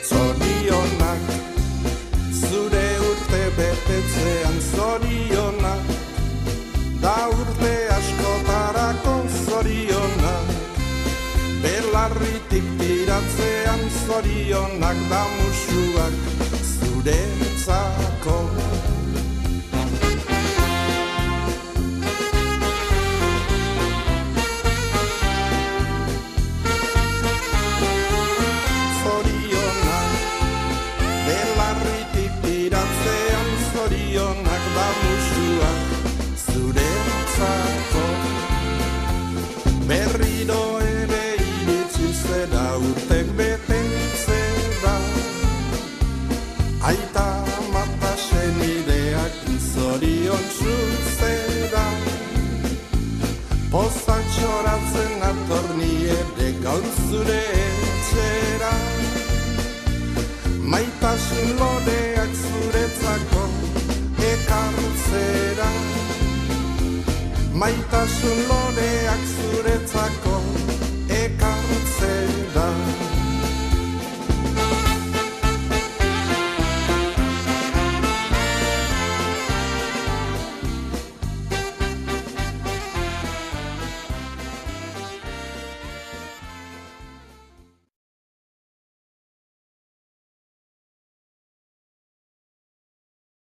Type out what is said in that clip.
Zorionak, zure urte betetzean zorionak, da urte askotarako zorionak, belarritik tiratzean zorionak, da musuak zuretzako. Zorionak da musuak zuretzako. Berriro ere iritsi zera urtek betetzera, aita mata senideak zorion zuzera. Pozak txoratzen atorni ere gaur zure etxera, maitasun loreak zuretzako ekartzera, maitasun loreak zuretzako